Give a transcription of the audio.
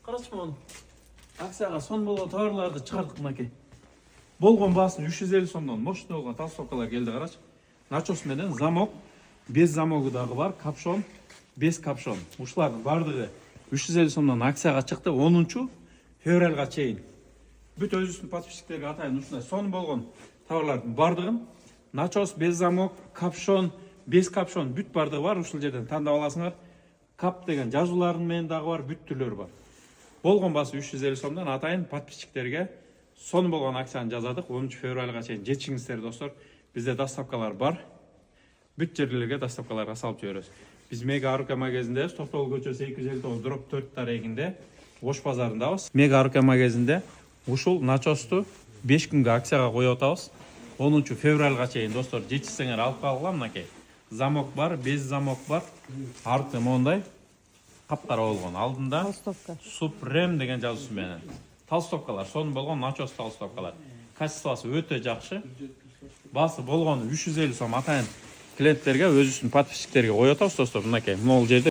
Карачма onu. Акцияга сон болгон товарларды чыгардык мынакей. Болгон баасын 350 сомдон мощный болгон толстовкалар келди, карачы. Начос менен замок, без замогу дагы бар, капшон, без капшон. Ушулардын бардыгы 350 сомдон акцияга чыкты 10 февралга чейин. Бүт өзүбүздүн подписчиктерге атайын ушундай сон болгон товарлардын бардыгын начос без замок, капшон, без капшон бүт бардыгы бар. Ушул жерден тандап аласыңар. Кап деген жазууларын менен дагы бар, бүт түрлөрү бар. Болгон баасы 350 сомдон атайын подписчиктерге сон болгон акцияны жазадык. 10 февралга чейин жетишиңиздер достор. Бизде доставкалар бар. Бүт жерлерге доставкаларга салып жиберебиз. Биз Мега Арука магазиндебиз. Токтогул көчөсү 259 дроп 4 тарегинде Ош базарындабыз. Мега Арука магазинде ушул начосту 5 күнгө акцияга коюп атабыз. 10 февралга чейин достор жетишсеңер алып калгыла. Мынакей замок бар, без замок бар. Арты мондай капкара болгон. Алдында Толстовка. Supreme деген жазуусу менен. Толстовкалар, сон болгон начос толстовкалар. Качествосу өтө жакшы. Басы болгон 350 сом атайын клиенттерге, өзүбүздүн подписчиктерге коюп атабыз достор. Мынакей, могул жерде